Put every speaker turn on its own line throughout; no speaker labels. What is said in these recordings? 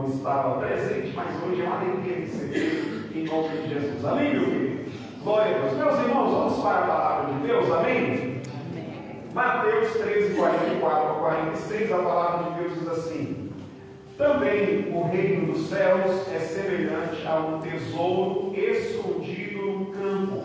não estava presente, mas hoje é uma alegria receber em nome de Jesus. Amém, meu querido? Glória a Deus. Meus irmãos, vamos para a palavra de Deus, amém? Mateus 13, 44 a 46, a palavra de Deus diz assim: também o reino dos céus é semelhante a um tesouro escondido no campo,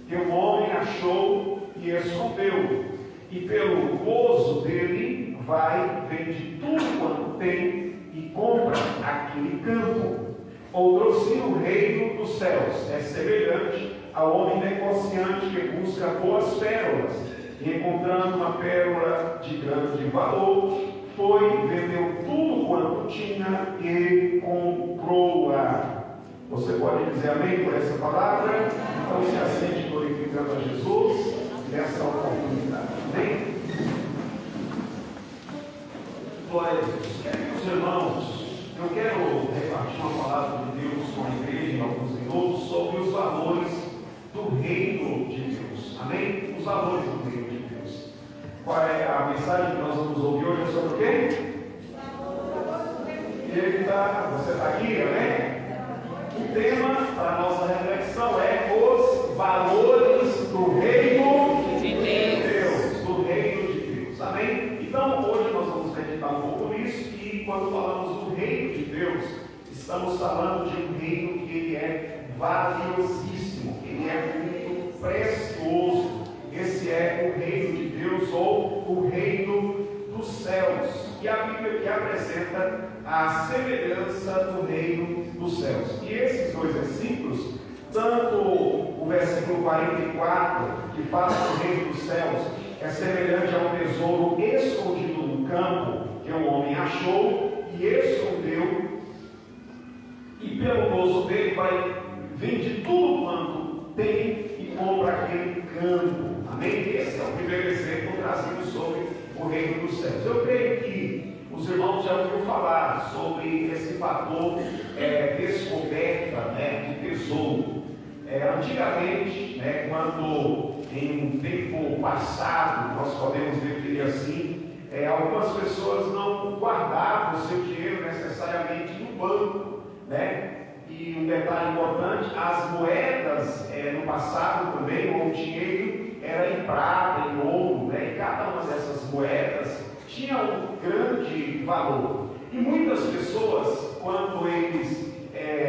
que o homem achou e escondeu, e pelo gozo dele vai, vende tudo quanto tem e compra aquele campo. Outro-se o reino dos céus é semelhante ao homem negociante que busca boas pérolas, e encontrando uma pérola de grande valor, foi, vendeu tudo quanto tinha e comprou-a. Você pode dizer amém por essa palavra? Então se assente glorificando a Jesus nessa oportunidade. Amém? Glória a Deus. Queridos irmãos, eu quero repartir uma palavra de Deus com a igreja em alguns minutos sobre os valores do reino de Deus. Amém? Os valores do reino de Deus. Qual é a mensagem que nós vamos ouvir hoje? É sobre o quê? Eita, você está aqui, amém? O tema para a nossa reflexão é os valores do reino de Deus. Do reino de Deus. Amém? Então, hoje nós vamos meditar um pouco nisso, e quando falamos do reino de Deus, estamos falando de um reino que ele é valiosíssimo, ele é muito precioso. Esse é o reino de Deus, ou o reino dos céus. E a Bíblia aqui apresenta a semelhança do reino dos céus. E esses dois versículos, tanto o versículo 44, que fala do reino dos céus, é semelhante a um tesouro escondido no campo, que o homem achou e escondeu, e pelo gozo dele vende tudo quanto tem e compra aquele campo. Amém? Esse é o primeiro exemplo trazido sobre o reino dos céus. Eu creio que os irmãos já ouviram falar sobre esse fator descoberta, de tesouro. Antigamente, quando em um tempo passado, nós podemos definir assim, algumas pessoas não guardavam o seu dinheiro necessariamente no banco, E um detalhe importante, as moedas no passado também, ou o dinheiro, era em prata, em ouro, E cada uma dessas moedas tinha um grande valor. E muitas pessoas, quando eles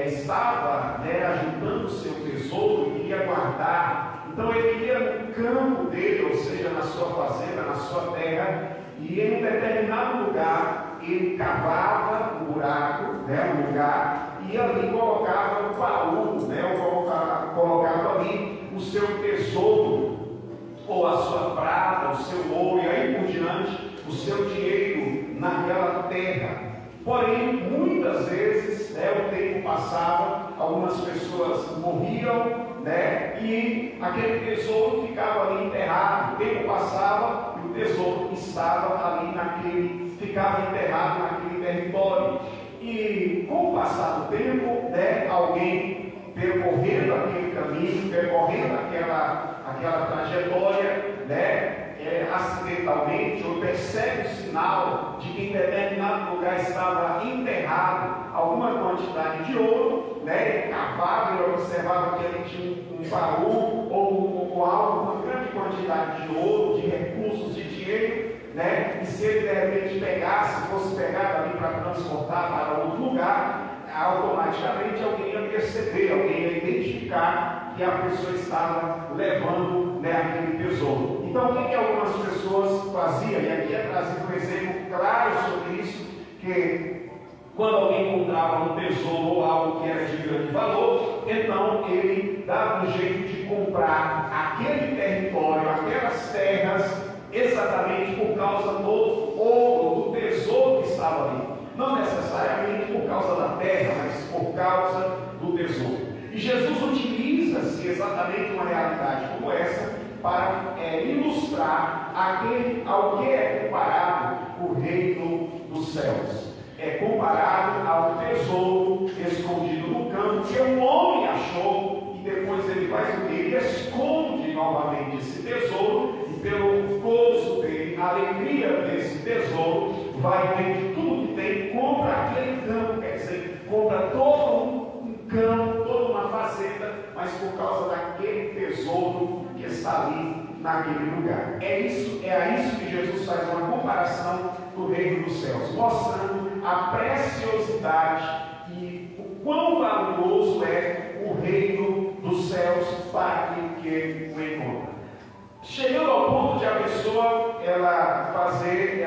estavam ajuntando o seu tesouro, queria guardar, então ele ia no campo dele, ou seja, na sua fazenda, na sua terra, e em um determinado lugar ele cavava um buraco, um lugar, e ali colocava um baú, colocava ali o seu tesouro, ou a sua prata, o seu ouro, e aí por diante, o seu dinheiro naquela terra. Porém, muitas vezes, o tempo passava, algumas pessoas morriam, e aquele tesouro ficava ali enterrado. O tempo passava e o tesouro estava ali ficava enterrado naquele território. E com o passar do tempo, alguém percorrendo aquele caminho, percorrendo aquela trajetória, acidentalmente, ou percebe o sinal de que em determinado lugar estava enterrado alguma quantidade de ouro, ele cavava e observava que ele tinha um baú ou algo, uma grande quantidade de ouro, de recursos, de dinheiro, e se ele de repente fosse pegado ali para transportar para outro lugar, automaticamente alguém ia perceber, alguém ia identificar que a pessoa estava levando aquele tesouro. Então, o que algumas pessoas faziam? E aqui é trazido um exemplo claro sobre isso, que quando alguém encontrava um tesouro ou algo que era de grande valor, então ele dava um jeito de comprar aquele território, aquelas terras, exatamente por causa do ouro, do tesouro que estava ali. Não necessariamente por causa da terra, mas por causa do tesouro. E Jesus utiliza-se exatamente uma realidade como essa para ilustrar ao que é comparado o reino dos céus. É comparado ao tesouro escondido no campo, que o homem achou, e depois ele faz o que? Ele esconde novamente esse tesouro, e pelo gozo dele, a alegria desse tesouro, vai vender tudo que tem, compra aquele campo. Quer dizer naquele lugar. É a isso que Jesus faz uma comparação do reino dos céus, mostrando a preciosidade e o quão valoroso é o reino dos céus para aquele que o encontra. Chegando ao ponto de a pessoa ela fazer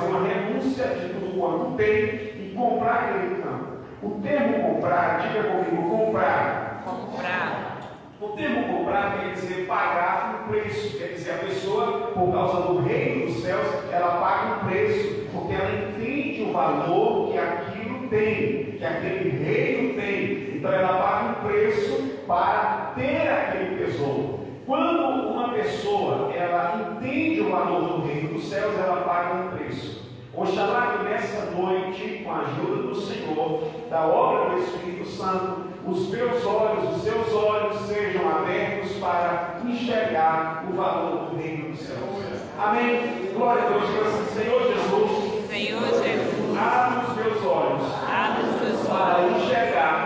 uma renúncia de tudo quanto tem e comprar aquele campo. O termo comprar, diga comigo, comprar. O termo comprar quer dizer pagar um preço, quer dizer a pessoa, por causa do reino dos céus, ela paga um preço, porque ela entende o valor que aquilo tem, que aquele reino tem. Então ela paga um preço para ter aquele tesouro. Quando uma pessoa ela entende o valor do reino dos céus, ela paga um preço. Oxalá que nessa noite, com a ajuda do Senhor, da obra do Espírito Santo, os meus olhos, os seus olhos sejam abertos para enxergar o valor do reino dos céus. Amém? Glória a Deus, Senhor Jesus, abre os meus olhos para enxergar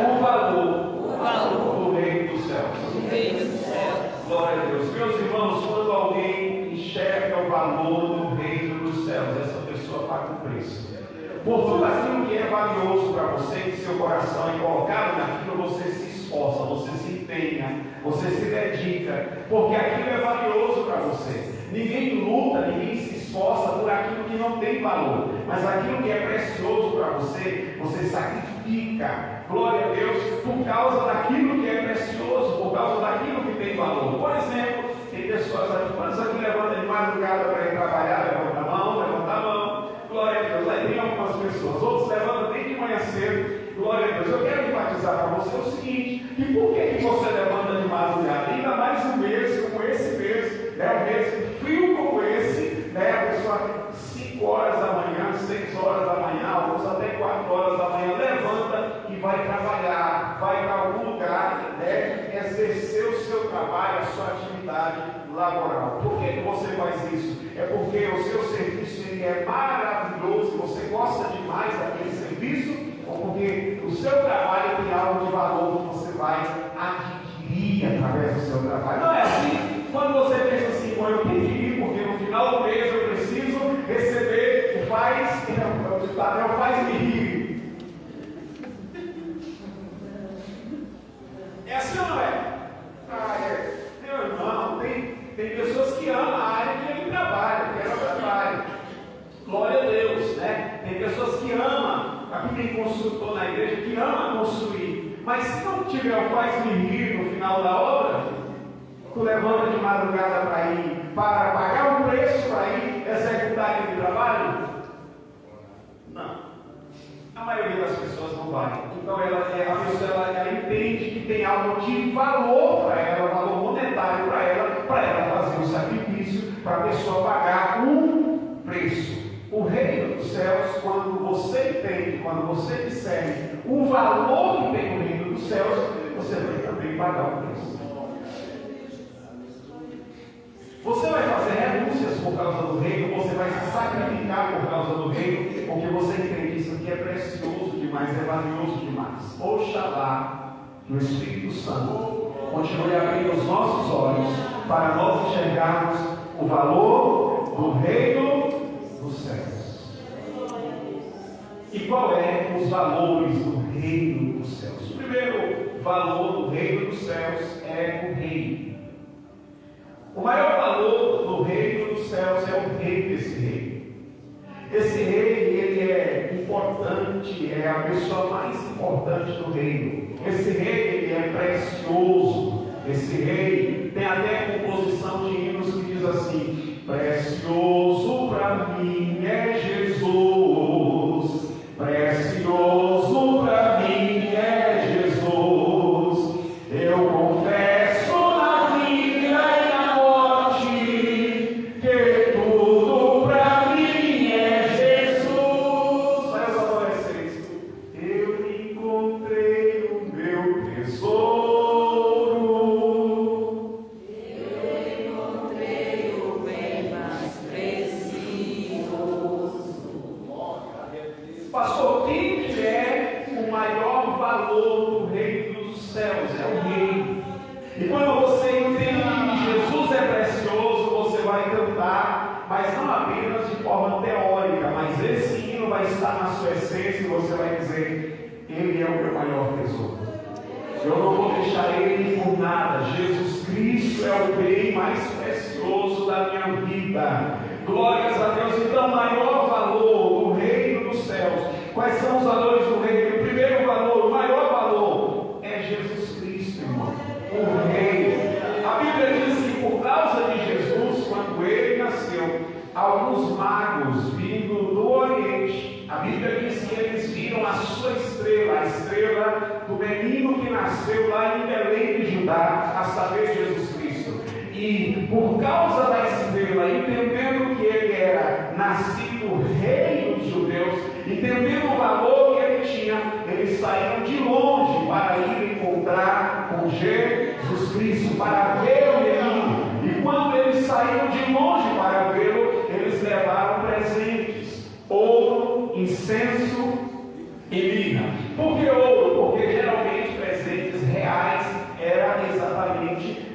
o valor do reino dos céus. Glória a Deus. Meus irmãos, quando alguém enxerga o valor do reino dos céus, essa pessoa paga um preço. Por tudo aquilo que é valioso para você, que seu coração é colocado naquilo, você se esforça, você se empenha, você se dedica, porque aquilo é valioso para você. Ninguém luta, ninguém se esforça por aquilo que não tem valor, mas aquilo que é precioso para você, você sacrifica. Glória a Deus, por causa daquilo que é precioso, por causa daquilo que tem valor. Por exemplo, tem pessoas aqui, quantos aqui levantam de madrugada para ir trabalhar? Levanta a mão. Glória a Deus. Aí tem algumas pessoas, outros levantam bem de manhã cedo. Glória a Deus. Eu quero enfatizar para você o seguinte: que por que você levanta de madrugada? Ainda mais um mês como esse mês, um mês frio como esse, a pessoa 5 horas da manhã, 6 horas da manhã, alguns até 4 horas da manhã, levanta e vai trabalhar, vai para algum lugar, exercer o seu trabalho, a sua atividade laboral. Por que você faz isso? É porque o seu serviço ele é maravilhoso, você gosta demais daquele serviço, ou porque o seu trabalho tem algo de valor que você vai adquirir através do seu trabalho. Não é assim? Quando você pensa assim, eu tenho que ir, porque no final do mês eu preciso receber o faz-me rir. É assim ou não é? Meu irmão, tem pessoas que amam a área que ele trabalha, que ela trabalha. Glória a Deus, né? Tem pessoas que amam, aqui tem construtor na igreja que ama construir, mas se não tiver o faz-me rir no final da obra, tu levanta de madrugada para pagar um preço para ir executar aquele trabalho? Não. A maioria das pessoas não vai. Então a pessoa entende que tem algo de valor para ela, valor monetário para ela fazer um sacrifício, para a pessoa pagar um preço. O reino dos céus, quando você entende, quando você discerne o valor que tem o reino dos céus, você vai também pagar o preço. Você vai fazer renúncias por causa do reino, você vai se sacrificar por causa do reino, porque você entende isso aqui é precioso demais, é valioso demais. Oxalá que o Espírito Santo continue abrindo os nossos olhos para nós enxergarmos o valor do reino dos céus. E qual é os valores do reino dos céus? O primeiro valor do reino dos céus é o reino. O maior valor do reino dos céus é o rei desse reino. Esse rei, ele é importante, é a pessoa mais importante do reino. Esse rei, ele é precioso. Esse rei tem até composição de hinos que diz assim: precioso para mim é Jesus, precioso para mim é Jesus, eu confesso na vida e na morte que tudo para mim é Jesus. Olha os adolescentes: eu encontrei o meu tesouro. Pastor, quem que é o maior valor do reino dos céus? É o rei. E quando você entende que forma teórica, mas esse hino vai estar na sua essência e você vai dizer: Ele é o meu maior tesouro. Eu não vou deixar Ele por nada. Jesus Cristo é o bem mais precioso da minha vida. Glórias a Deus. Então, o maior valor do reino dos céus. Quais são os valores do reino? O primeiro valor, o maior valor é Jesus Cristo, irmão. O rei. A Bíblia diz que por causa de Jesus, quando ele nasceu, alguns magos vindo do Oriente, a Bíblia diz que eles viram a sua estrela, a estrela do menino que nasceu lá em Belém de Judá, a saber, Jesus Cristo. E por causa da estrela, entendendo que ele era nascido rei dos judeus, entendendo o valor que ele tinha, eles saíram de longe para ir encontrar com Jesus Cristo, para ver o menino. E quando eles saíram de longe para vê-lo, eles levaram presentes: ouro, incenso e mirra. Por que ouro? Porque geralmente presentes reais era exatamente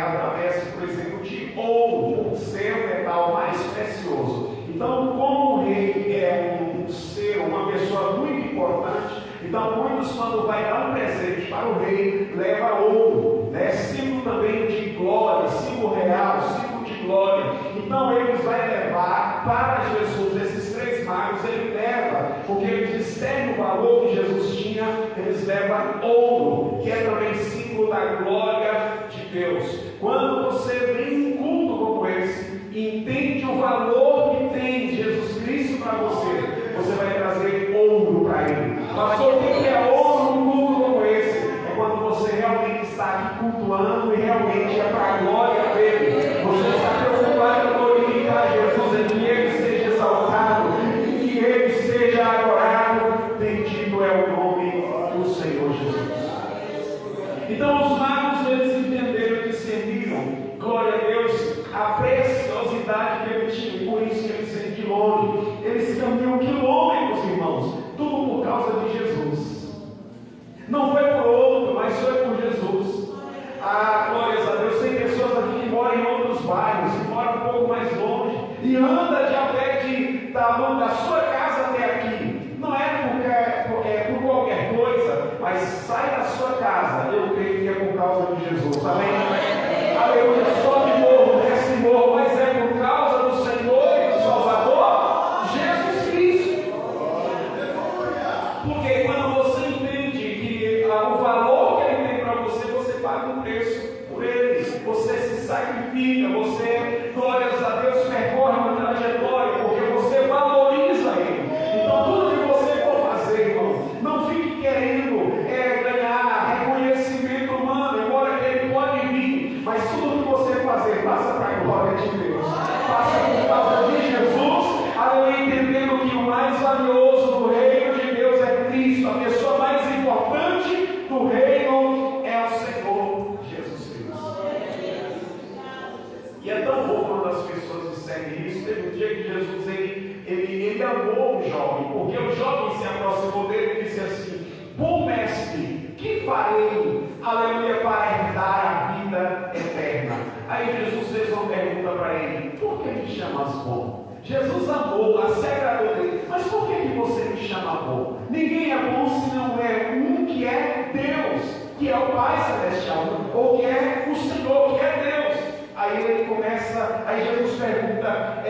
através, por exemplo, de ouro, por ser o metal mais precioso. Então, como o rei é um ser, uma pessoa muito importante, então muitos, quando vai dar um presente para o rei, leva ouro, né? Símbolo também de glória, símbolo real, símbolo de glória. Então eles vão levar para Jesus, esses três magos, ele leva, porque eles discernem o valor que Jesus tinha, eles levam ouro, que é também símbolo da glória de Deus. Quando você vem em um culto como esse, e entende o valor que tem Jesus Cristo para você, você vai trazer ouro para ele. Pastor, o que é ouro num culto como esse? É quando você realmente está aqui cultuando e realmente é para a glória dele. Você está preocupado em glorificar Jesus, em que ele seja exaltado, em que ele seja adorado. Bendito é o nome do Senhor Jesus. Então os magos, eles entenderam e discerniram, glória a Deus, a preciosidade que ele tinha, e por isso que eles vêm de longe. Eles caminham quilômetros, irmãos, tudo por causa de Jesus. Não foi por outro, mas foi por Jesus. Glórias a Deus. Tem pessoas aqui que moram em outros bairros, que moram um pouco mais longe, e anda de a pé da sua casa até aqui. Não é por qualquer coisa, mas sai da sua casa. Eu creio que é por causa de Jesus. Amém? Aleluia. Sobe morro, desce morro, mas é por causa do Senhor e do Salvador, Jesus Cristo. Porque quando você entende que o valor que ele tem para você, você paga um preço por ele. Você se sacrifica, você, glórias a Deus, percorre uma trajetória, porque você valoriza ele. Então tudo que você for fazer, irmão, não fique querendo ganhar reconhecimento humano, embora que ele pode vir, mas tudo que você fazer, faça para a glória de Deus, faça por causa de Jesus, aleluia, entendendo que o mais valioso do reino de Deus é Cristo, a pessoa mais importante do reino é o Senhor Jesus Cristo. E é tão bom quando as pessoas disserem isso. Teve um dia que Jesus ele amou o jovem, porque o jovem se aproximou dele e disse assim: bom mestre, que farei, aleluia, para herdar a vida eterna? Aí Jesus fez uma pergunta para ele: por que me chamas bom? Jesus amou, se agradou dele, mas por que você me chama bom? Ninguém é bom se não é um que é Deus, que é o Pai Celestial, ou que é o Senhor, que é Deus. Aí ele começa, aí Jesus pergunta: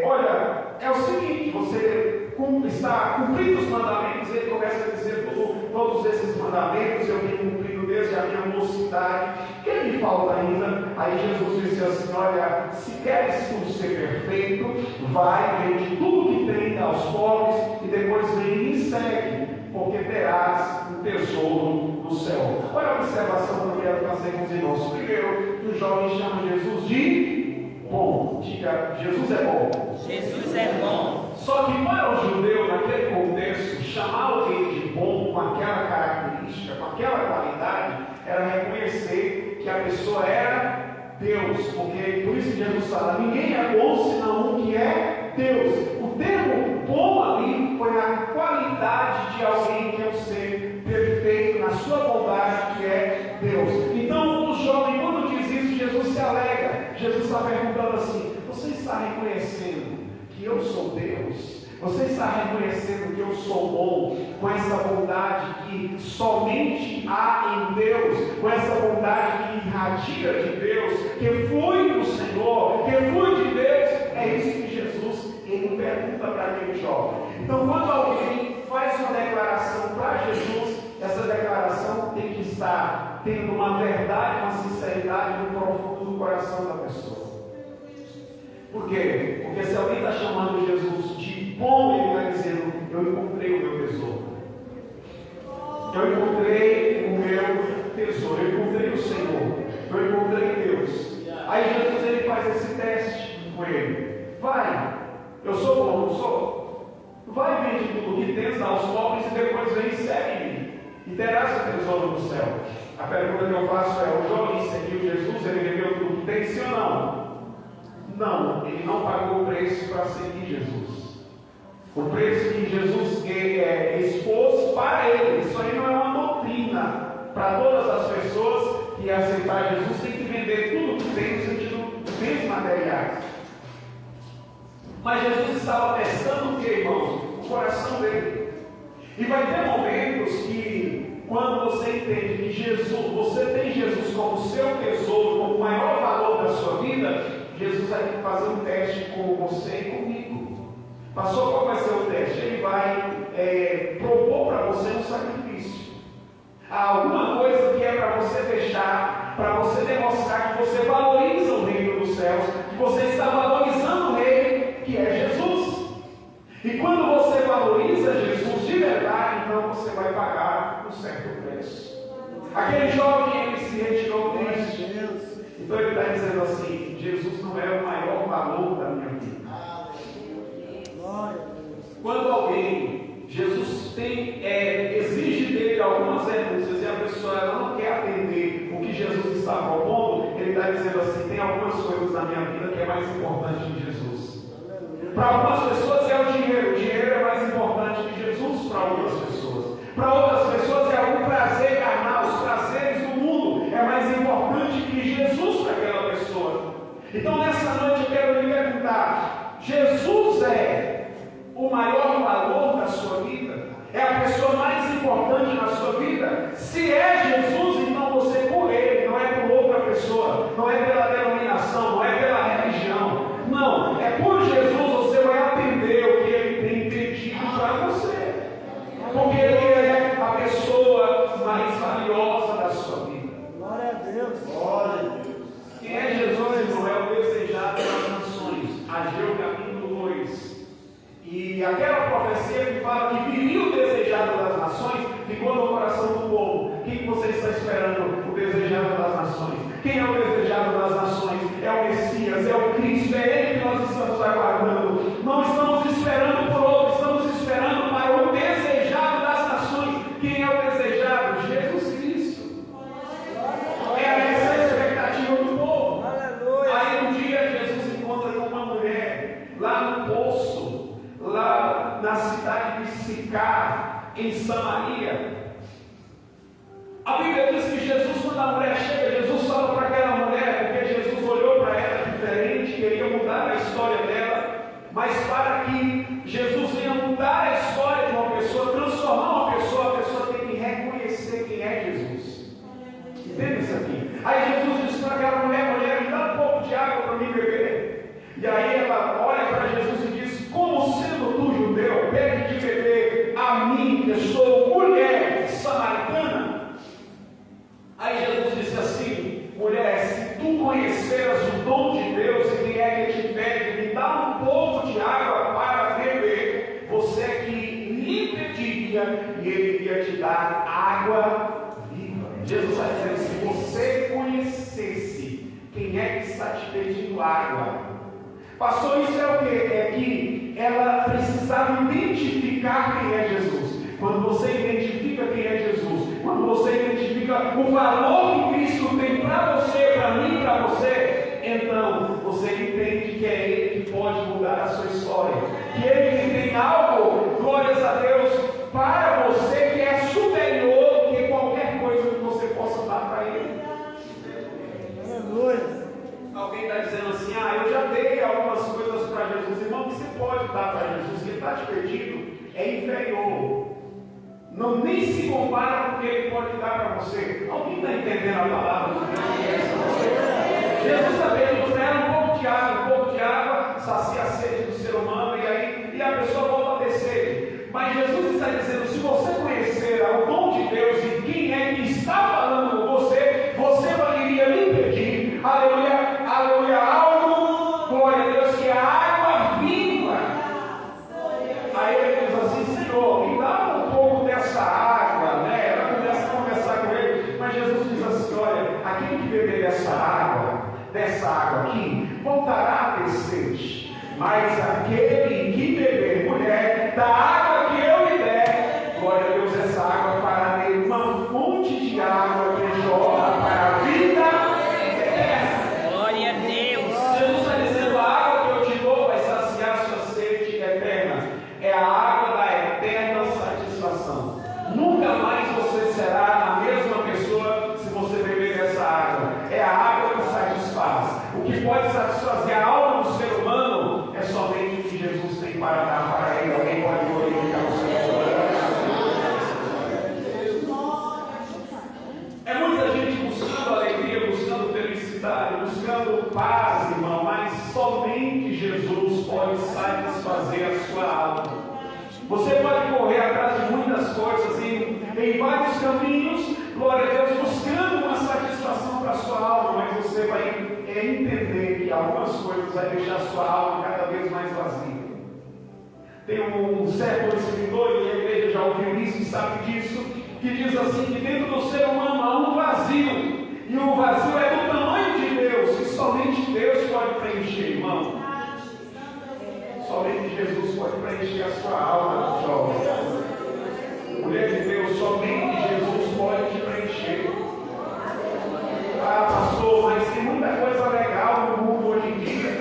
olha, é o seguinte, você está cumprindo os mandamentos? Ele começa a dizer todos esses mandamentos eu tenho cumprido desde a minha mocidade. O que me falta ainda? Aí Jesus disse assim: olha, se queres tu ser perfeito, vai, vende tudo que tem aos pobres e depois vem e me segue, porque terás um tesouro no céu. Olha a observação que eu quero fazer com os irmãos. Primeiro, o jovem chama Jesus de bom. Diga: Jesus é bom.
Jesus é bom.
Só que para o judeu, naquele contexto, chamar alguém de bom com aquela característica, com aquela qualidade, era reconhecer que a pessoa era Deus. Porque por isso que Jesus fala: ninguém é bom senão um que é Deus. O termo bom ali foi na qualidade de alguém que é um ser perfeito, na sua bondade, que é Deus. Então o jovem, quando diz isso, Jesus se alegra. Jesus está perguntando assim: você está reconhecendo que eu sou Deus? Você está reconhecendo que eu sou bom, com essa bondade que somente há em Deus, com essa bondade que irradia de Deus, que flui do Senhor, que flui de Deus? É isso que Jesus, ele pergunta para aquele jovem. Então, quando alguém faz uma declaração para Jesus, essa declaração tem que estar tendo uma verdade, uma sinceridade no profundo do coração da pessoa. Por quê? Porque se alguém está chamando Jesus de bom, ele está dizendo: eu encontrei o meu tesouro. Eu encontrei o meu tesouro. Eu encontrei o Senhor. Eu encontrei Deus. Aí Jesus, ele faz esse teste com ele. Vai, eu sou bom, não sou? Vai, vende tudo que tens, dá aos pobres e depois vem e segue-me. E terás o tesouro no céu. A pergunta que eu faço é: o jovem seguiu Jesus, ele vendeu tudo que tem, sim ou não? Não, ele não pagou o preço para seguir Jesus. O preço que Jesus expôs para ele. Isso aí não é uma doutrina para todas as pessoas que aceitar Jesus tem que vender tudo que tem no sentido de bens materiais. Mas Jesus estava testando o que, irmãos? O coração dele. E vai ter momentos que, quando você entende que Jesus, você tem Jesus como seu tesouro, como o maior valor da sua vida, Jesus vai fazer um teste com você e comigo. Passou, qual vai ser o teste? Ele vai propor para você um sacrifício. Há alguma coisa que é para você deixar, para você demonstrar que você valoriza o reino dos céus, que você está valorizando o rei, que é Jesus. E quando você valoriza Jesus de verdade, então você vai pagar um certo preço. Aquele jovem, ele se retirou triste. Então ele está dizendo assim: Jesus não é o maior valor da minha vida. Quando alguém, Jesus exige dele algumas renúncias e a pessoa não quer atender o que Jesus está propondo, ele está dizendo assim: tem algumas coisas na minha vida que é mais importante que Jesus. Para algumas pessoas é o dinheiro é mais importante que Jesus para outras pessoas. Para outras pessoas é algum prazer carnal, os prazeres do mundo é mais importante que Jesus para aquela pessoa. Então nessa noite eu quero lhe perguntar: Jesus é o maior valor da sua vida? É a pessoa mais importante na sua vida? Se é Jesus, então você é por ele, não é por outra pessoa, não é pela denominação, não é pela religião, não, é por Jesus. Você vai atender o que ele tem pedido para você, porque ele é a pessoa mais valiosa da sua vida.
Glória a Deus.
Glória a Deus. Quem é Jesus, irmão? É o desejado das nações. Ageu capítulo 2. E aquela profecia que fala que viria o desejado das nações, ficou no coração do povo. Quem que você está esperando? O desejado das nações. Quem é o desejado das nações? É o Messias, é o Cristo, é Ele que nós estamos aguardando. Não estamos esperando por outro, estamos esperando para o desejado das nações. Quem é o desejado? Jesus Cristo. Era essa a expectativa do povo. Aí um dia Jesus encontra com uma mulher lá no poço, lá na cidade de Sicar, em Samaria. A Bíblia diz que Jesus, quando a mulher chega, Jesus fala para aquela mulher, porque Jesus olhou para ela diferente, queria mudar a história dela, mas para que Jesus venha mudar a história de uma pessoa, transformar uma pessoa, a pessoa tem que reconhecer quem é Jesus. Entende isso aqui? Aí Jesus disse para aquela mulher: mulher, me dá um pouco de água para mim beber. E aí ela olha para Jesus e diz: como sendo tu judeu, pede de beber a mim, que sou mulher samaritana? Aí Jesus disse assim: mulher, se tu conheceras o dom de Deus e quem é que te pede, me dá um pouco de água para beber, você é que lhe pediria e ele iria te dar água viva. Jesus está dizendo: se você conhecesse quem é que está te pedindo água. Pastor, isso é o que? É que ela precisava identificar quem é Jesus. Quando você identifica quem é Jesus, quando você identifica o valor que Cristo tem para você, para mim, para você, então você entende que é Ele que pode mudar a sua história, que Ele que tem algo, glórias a Deus, para você que é superior que qualquer coisa que você possa dar para Ele. Aleluia. Alguém está dizendo assim: eu já dei algumas coisas para Jesus. Jesus, irmão, que você pode dar para Jesus, que ele está te pedindo, é inferior. Não nem se compara com o que ele pode dar para você. Alguém está entendendo a palavra? Jesus também nos deram um pouco de água sacia a sede do ser humano e a pessoa volta a ter sede. Mas Jesus está dizendo, se você conhecer o dom de Deus e quem é que está falando com você, você iria lhe pedir, aleluia, aleluia, algo, glória a Deus, que é a água viva. Aí ele diz assim, Senhor, me dá um pouco dessa água, né? Ela começa a conversar com ele, mas Jesus diz assim, olha, aquele que beber dessa água aqui, voltará a ter sede, mas aquele que beber, mulher, da água que eu lhe der, glória a Deus, essa água fará nele uma fonte de água que jorra para a vida eterna. Glória a Deus. Jesus está dizendo, a água que eu te dou vai saciar sua sede eterna. É a água da eterna satisfação. Nunca mais você será a mesma pessoa se você beber dessa água. É a água que satisfaz. O que pode satisfazer a alma do ser humano é somente o que Jesus tem para dar para ele. Alguém pode glorificar o Senhor. É muita gente buscando alegria, buscando felicidade, buscando paz, irmão, mas somente Jesus pode satisfazer a sua alma. Você pode correr atrás de muitas coisas em vários caminhos, glória a Deus, buscando uma satisfação para a sua alma, mas você vai entender que algumas coisas vai deixar a sua alma cada vez mais vazia. Tem um certo escritor, e a igreja já ouviu isso e sabe disso, que diz assim, que dentro do ser humano há um vazio, e o vazio é do tamanho de Deus, e somente Deus pode preencher, irmão. Somente Jesus pode preencher a sua alma, jovem. Mulher de Deus, somente Jesus pode te preencher. Ah, pastor, mas tem muita coisa legal no mundo hoje em dia.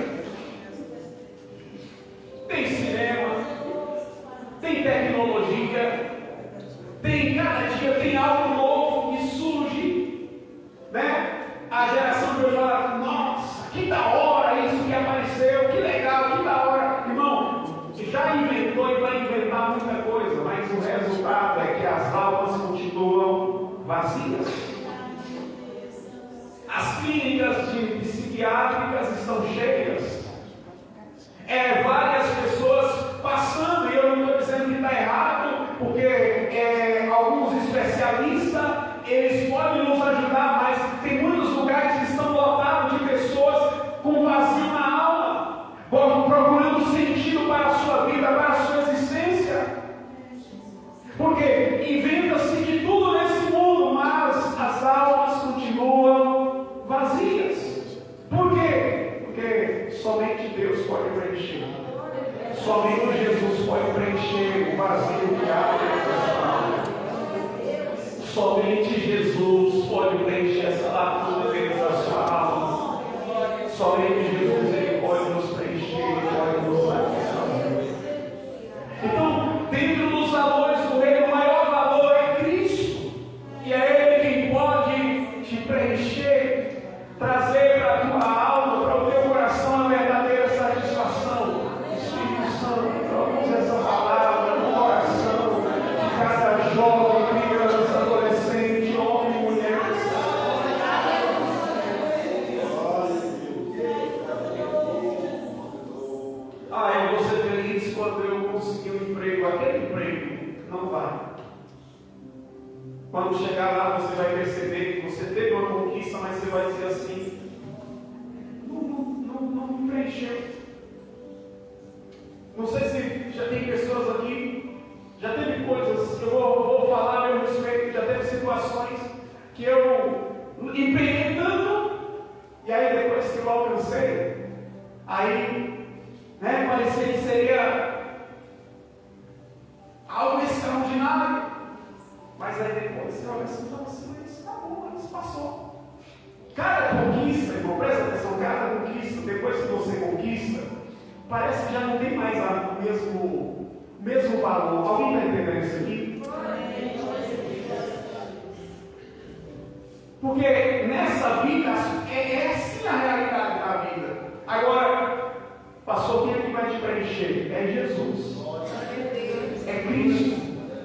Tem cinema, tem tecnologia, cada dia tem algo novo que surge, né? A geração de hoje fala, nossa, que da hora isso que apareceu, que legal, que da hora. Irmão, já inventou e vai inventar muita coisa, mas o resultado é que as almas continuam vazias. As clínicas psiquiátricas estão cheias. Várias pessoas passando, e eu não estou dizendo que está errado, porque alguns especialistas, eles podem nos ajudar, mas tem muitos lugares que estão lotados de pessoas com vazio na alma, procurando sentido para a sua vida, para a sua existência. Porque inventa-se de tudo nesse mundo, mas as almas continuam vazias. Por quê? Porque somente Deus pode preencher. Somente Jesus pode preencher o vazio que há dentro da sua alma. Somente Jesus pode preencher essa lacuna dentro da sua alma. Somente Jesus, Ele pode nos preencher, Ele pode nos satisfazer. Então, dentro dos valores do reino, o maior valor é Cristo. E é Ele quem pode te preencher, trazer para a tua alma, para o teu coração a verdadeira satisfação. Espírito Santo, traduz essa palavra no coração de cada jovem, criança, adolescente, homem e mulher. Eu vou ser feliz quando eu conseguir um emprego. Aquele emprego não vai. Quando chegar lá, você vai perceber que você teve uma conquista, mas você vai dizer assim, não me preencheu. Não sei se já tem pessoas aqui, já teve coisas, eu vou falar a meu respeito, já teve situações que eu empenhei tanto, e aí depois que eu alcancei, aí, parecia que seria algo extraordinário. Mas aí depois você olha assim e fala assim, mas tá bom, mas passou. Cada conquista, irmão, presta atenção, cada conquista, depois que você conquista, parece que já não tem mais o mesmo valor. Alguém está entendendo isso aqui? Porque nessa vida, é assim a realidade da vida. Agora, Pastor, quem é que vai te preencher? É Jesus. É Cristo.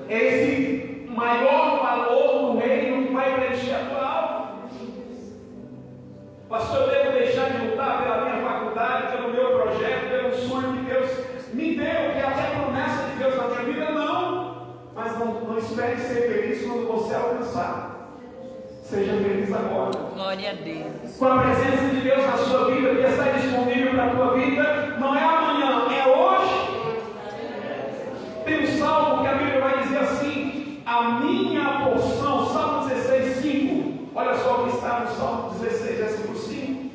É esse maior valor do reino que vai preencher a tua alma. Pastor, eu devo deixar de lutar pela minha faculdade, pelo meu projeto, pelo sonho que Deus me deu, que é até a promessa de Deus na minha vida? Não. Mas não espere ser feliz quando você alcançar. Seja feliz agora.
Glória a Deus.
Com a presença de Deus na sua vida, que está disponível para a tua vida, não é amanhã, é hoje. Tem um salmo que a Bíblia vai dizer assim: a minha porção, Salmo 16, 5. Olha só o que está no Salmo 16, versículo 5.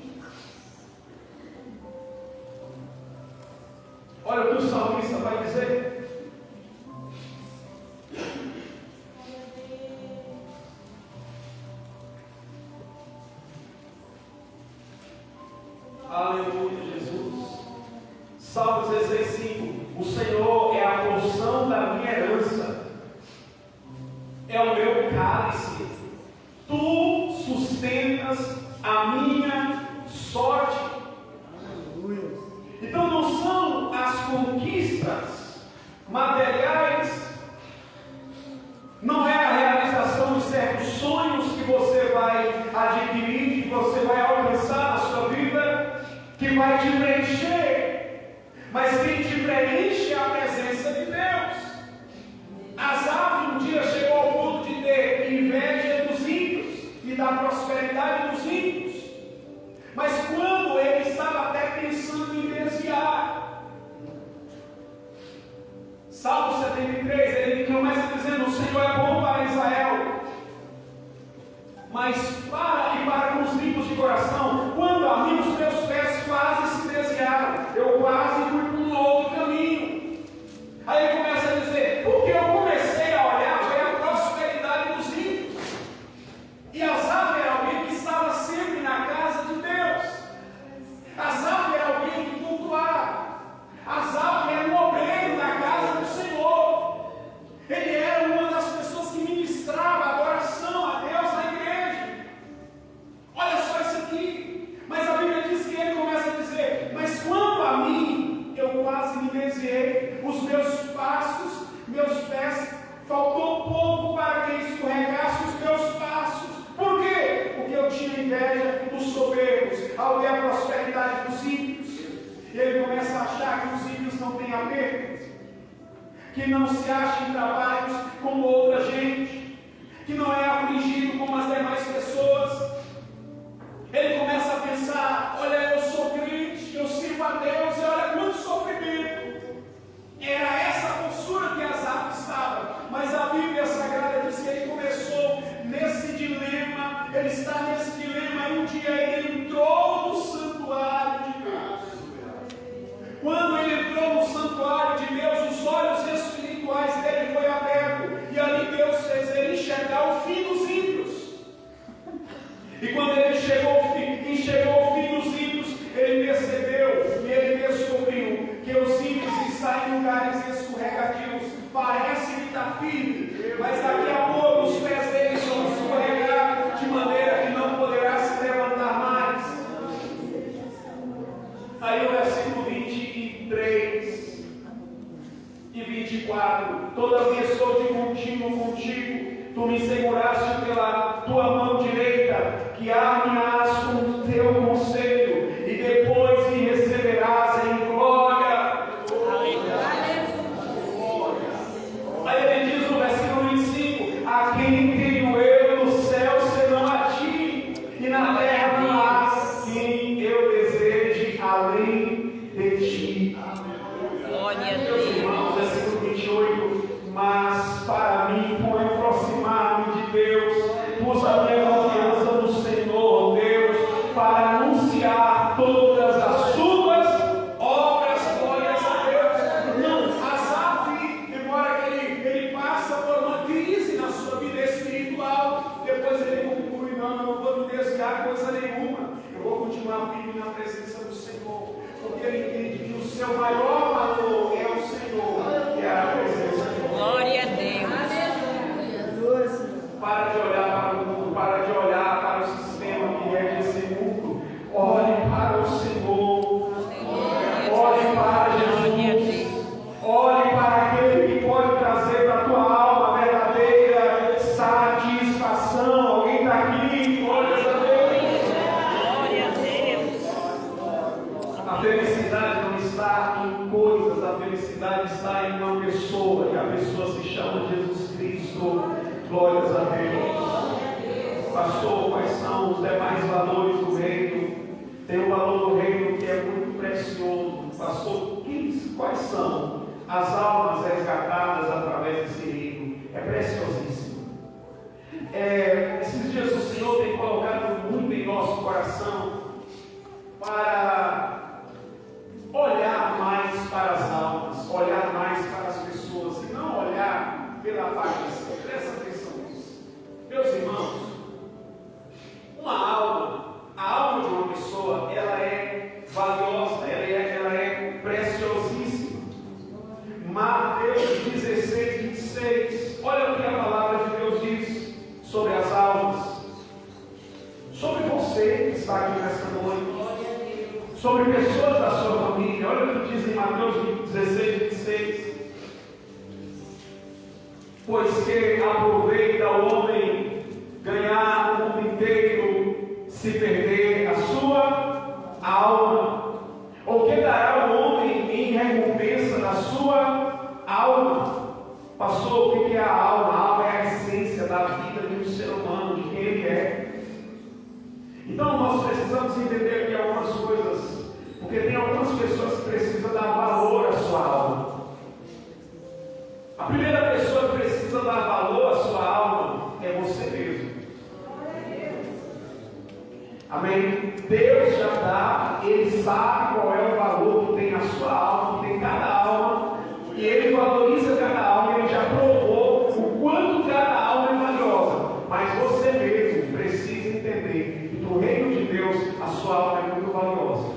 Olha o que o salmista vai dizer. Aleluia, Jesus. Salmo 16, 5. O Senhor é a porção da minha herança, é o meu cálice. Tu sustentas a minha sorte. Aleluia. Então não são as conquistas materiais, não é a realização de certos sonhos que você vai adquirir, que você vai alcançar na sua vida, que vai te preencher, mas quem te preenche é a presença de Deus. Asaf um dia chegou ao ponto de ter inveja dos ímpios e da prosperidade dos ímpios, mas quando ele estava até pensando em desviar, Salmo 73, ele começa dizendo: o Senhor é bom para Israel, mas para com os limpos de coração. Quando a mim os meus pés quase se desviaram, eu quase fui para um outro caminho. Aí ele começa a dizer: porque eu comecei a olhar foi a prosperidade dos ímpios. E Asaf era alguém que estava sempre na casa de Deus. Asaf era alguém que cultuava. Asaf era um obreiro na casa do Senhor. Ele era uma das pessoas que ministrava adoração a Deus na igreja. Olha só isso aqui. Mas a Bíblia diz que ele começa a dizer: mas quanto a mim, eu quase me desviei. Os meus passos, meus pés, faltou pouco para que escorregasse os meus passos. Por quê? Porque eu tinha inveja dos soberbos ao ver a prosperidade dos ímpios. E ele começa a achar que os ímpios não têm apertos, que não se acha em trabalhos como outra gente, que não é afligido como as demais pessoas. Ele começa a pensar: olha, eu sou crente, eu sirvo a Deus, e olha quanto sofrimento. Era essa a postura que Asaf estava, mas a Bíblia Sagrada diz que ele começou nesse dilema, ele está nesse dilema, e um dia ele entrou no santuário de Deus. Quando ele entrou no santuário de Deus, os olhos espirituais dele foi aberto, e ali Deus fez ele enxergar o fim dos ímpios. E quando ele enxergou o fim dos ímpios, ele percebeu e ele descobriu que os ímpios estão em lugares escorregadios. Parece que está firme, mas daqui a pouco os pés deles vão escorregar de maneira que não poderá se levantar mais. Aí o versículo 23 e 24: todavia estou de contigo, tu me seguraste pela tua mão direita, que arme-as com o teu conselho, e depois me receberás em glória. Aí ele diz no versículo 25: a quem tenho eu no céu senão a ti, e na terra não há quem eu deseje além de ti.
Glória a Deus.
Irmãos, versículo 28: mas para mim foi aproximar-me de Deus, pus a minha confiança no Senhor Deus, para anunciar todas as suas obras. Glórias a Deus. Não, Asaf, embora ele passa por uma crise na sua vida espiritual, depois ele conclui: não, eu não vou me desviar coisa nenhuma, eu vou continuar firme na presença do Senhor, porque ele entende que o seu maior valor é o Senhor, que é a presença de Deus.
Glória a Deus.
Para de olhar para o mundo, para de olhar para o sistema que rege esse mundo. Olhe para o Senhor. Olhe chama Jesus Cristo. Glórias a Deus. Pastor, quais são os demais valores do reino? Tem um valor do reino que é muito precioso. Pastor, quais são as almas resgatadas através desse reino? É preciosíssimo. Esses dias o Senhor tem colocado muito em nosso coração para olhar mais para as almas, olhar mais para as pessoas e não olhar pela aparência. Presta atenção nisso. Meus irmãos, a alma de uma pessoa, ela é valiosa, ela é preciosíssima. Mateus 16, 26. Olha o que a palavra de Deus diz sobre as almas, sobre você que está aqui nesta noite, sobre pessoas da sua família. Olha o que diz em Mateus 16, 26. Pois que aproveita o homem ganhar o mundo inteiro, se perder a sua alma? Ou que dará o homem em recompensa da sua alma? Pastor, o que é a alma? A alma é a essência da vida de um ser humano, de quem ele é. Então nós precisamos entender aqui algumas coisas, porque tem algumas pessoas que precisam dar valor à sua alma. A primeira pessoa que precisa dar valor à sua alma é você mesmo. Amém? Deus já dá, Ele sabe qual é o valor que tem a sua alma, que tem cada alma, e Ele valoriza cada alma. Ele já provou o quanto cada alma é valiosa. Mas você mesmo precisa entender que no reino de Deus a sua alma é muito valiosa.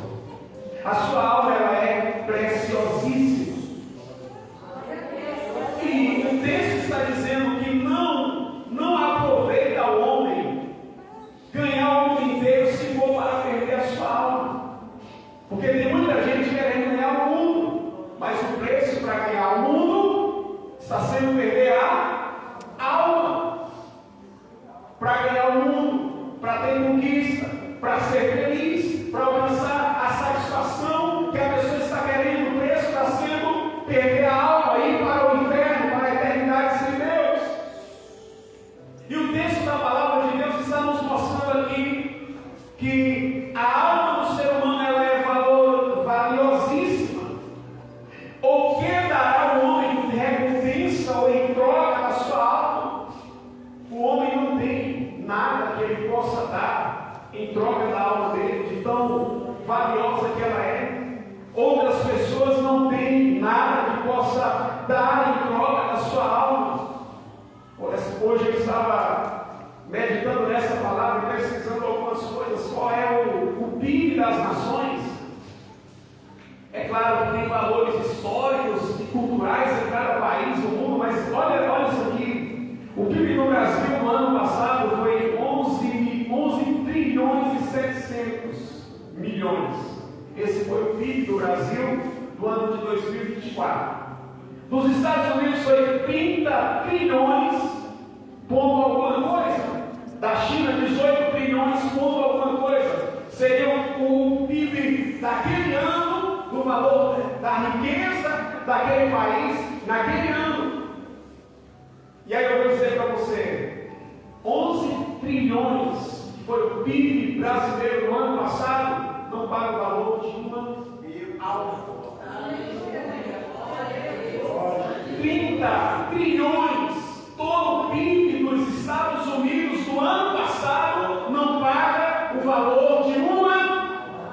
A sua alma, ela é preciosíssima. E o texto está dizendo que não aproveita o homem ganhar o mundo inteiro se for para perder a sua alma. Porque tem muita gente querendo ganhar o mundo, mas o preço para ganhar o mundo está sendo perder a alma. Para ganhar o mundo, para ter conquista, para ser feliz, para alcançar a satisfação que a pessoa está querendo, o preço está sendo perder a alma, ir para o inferno, para a eternidade sem Deus. E o texto da palavra de Deus está nos mostrando aqui que a alma do ser humano, ela é valiosíssima. O que dará o homem de recompensa ou em troca da sua alma? O homem não tem nada que ele possa dar em troca da alma dele, de tão valiosa que ela é. Outras pessoas não têm nada que possa dar em troca da sua alma. Hoje eu estava meditando nessa palavra e pesquisando algumas coisas. Qual é o PIB das nações? É claro que tem valores históricos e culturais em cada país do mundo, mas olha isso aqui. O PIB no Brasil no ano passado foi 11 trilhões e 700 milhões. Esse foi o PIB do Brasil do ano de 2024. Dos Estados Unidos foi 30 trilhões, ponto alguma coisa. Da China, 18 trilhões, ponto alguma coisa. Seria o PIB daquele ano, do valor da riqueza daquele país, naquele ano. E aí eu vou dizer para você, 11 trilhões, que foi o PIB brasileiro no ano passado, não paga o valor de uma alma. 30 trilhões, todo o PIB dos Estados Unidos do ano passado não paga o valor de uma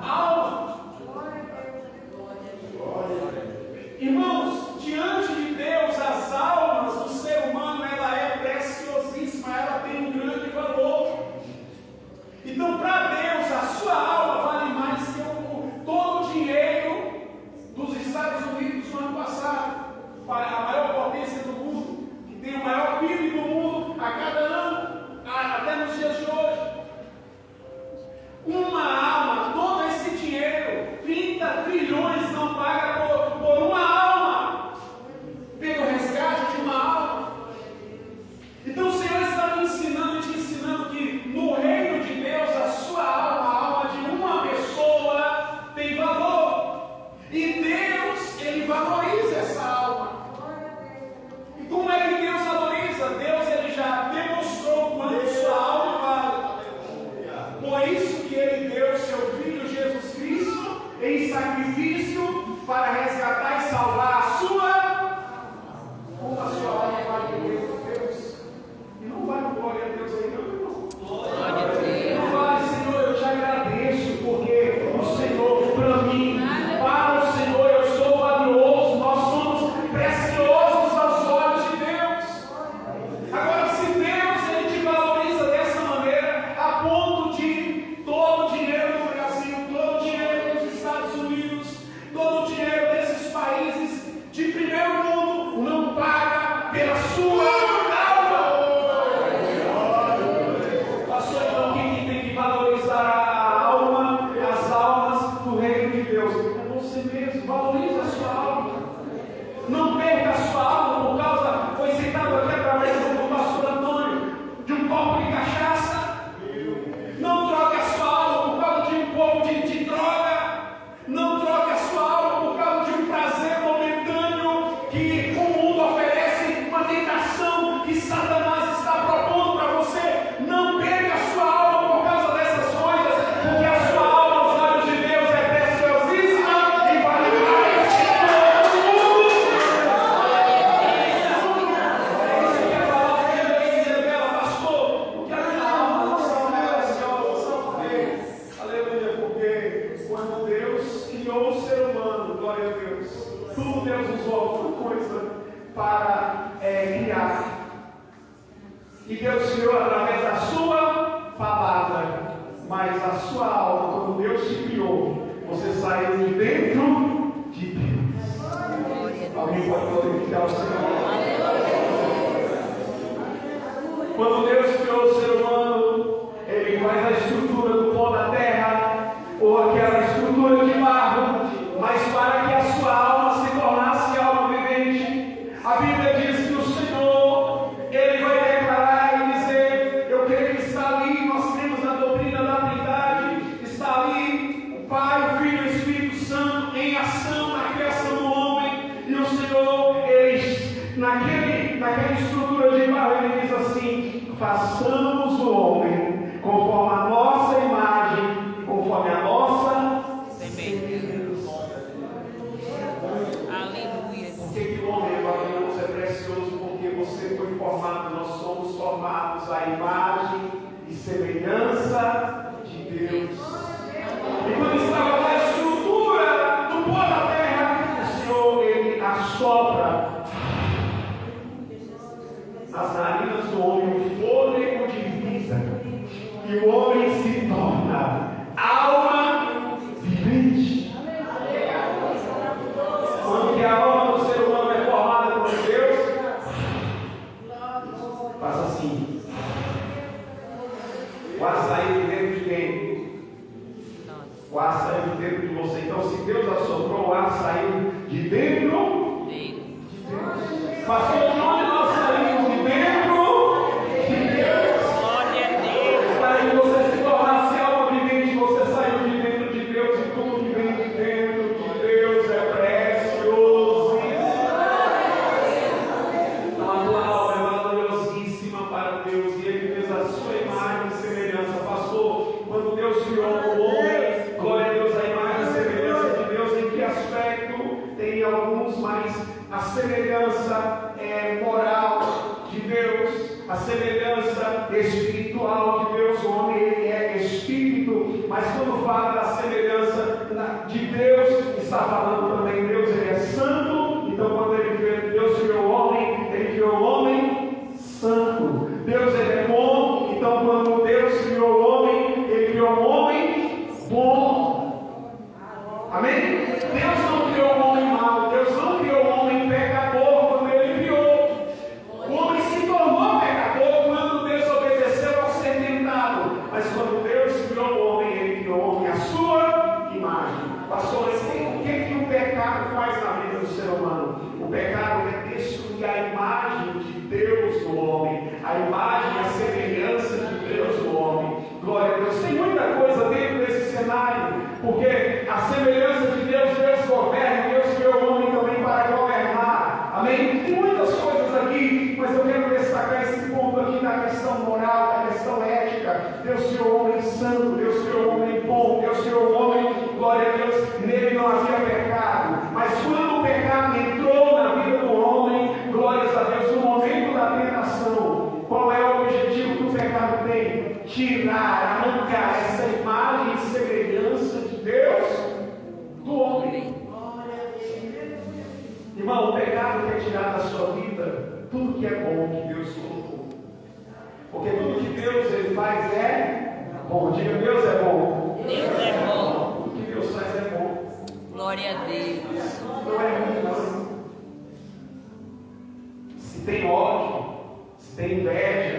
alma. Irmãos, diante de Deus, as almas do ser humano, ela é preciosíssima, ela tem um grande valor. Então, para Deus, a sua alma vale mais que todo o dinheiro glorificar o Senhor. Quando Deus criou o ser humano, Ele faz a estrutura do pó da terra, ou aquela estrutura de barro, mas para que a sua alma se tornasse alma vivente. A Bíblia diz que o Senhor, Ele vai declarar e dizer, eu creio que está ali, nós temos a doutrina da Trindade, está ali o Pai, o Filho e o Espírito Santo em ação na criação do homem, e o Senhor, Ele, naquela estrutura de barro, Ele diz assim, façamos o homem conforme a nossa imagem, conforme a nossa semelhança.
Aleluia.
Por que o homem é valioso, é precioso? Porque você foi formado, nós somos formados à imagem e semelhança de Deus. E quando estava na estrutura do pó da terra, o Senhor, Ele assopra nas narinas do homem o fôlego de vida, e o homem se torna alma vivente. Quando que a alma do ser humano é formada por Deus, faz assim, o ar saiu de dentro de quem? O ar saiu de dentro de você. Então, se Deus assoprou, o ar saiu de dentro de Deus. Pastor, de onde nós saímos? De dentro de Deus.
Glória a Deus.
Para que você se tornasse alma vivente, você saiu de dentro de Deus, e tudo que vem de dentro de Deus é precioso. Então a tua alma é valiosíssima para Deus, e Ele fez a sua imagem e semelhança. Pastor, quando Deus criou o homem, glória a Deus, a imagem e semelhança de Deus, em que aspecto? Tem alguns, mas a semelhança moral de Deus, a semelhança espiritual de Deus. O homem, ele é espírito, mas quando fala da semelhança de Deus, está falando também Deus, Ele é santo. Então quando Deus criou o homem, Ele criou o homem santo. Deus, Ele é bom. Então quando Deus criou o homem, Ele criou o homem bom. Amém? Deus não criou o homem mau, Deus não criou o homem pecador quando Ele criou. O homem se tornou pecador quando desobedeceu ao ser tentado. Mas quando Deus criou o homem, Ele criou o homem à sua imagem. Pastor, o que o pecado faz na vida do ser humano? O pecado é destruir a imagem de Deus no homem, a imagem e a semelhança de Deus no homem. Glória a Deus. Tem muita coisa dentro desse cenário, porque a semelhança de Deus, Deus governa, Deus criou o homem também para governar. Amém? Tem muitas coisas aqui, mas eu quero destacar esse ponto aqui na questão moral, na questão ética. Deus criou o homem santo, Deus criou o homem bom, Deus criou o homem, glória a Deus, nele não havia pecado. Mas quando o pecado entrou na vida do homem, glórias a Deus, no momento da tentação, qual é o objetivo que o pecado tem? Tirar, arrancar essa imagem e semelhança de Deus do homem. Irmão, o pecado quer tirar da sua vida tudo que é bom que Deus colocou. Porque tudo que Deus Ele faz é bom. Diga, Deus é bom.
Deus é bom.
Tudo que Deus faz é bom.
Glória a Deus.
Não é ruim, não. Se tem ódio, se tem inveja,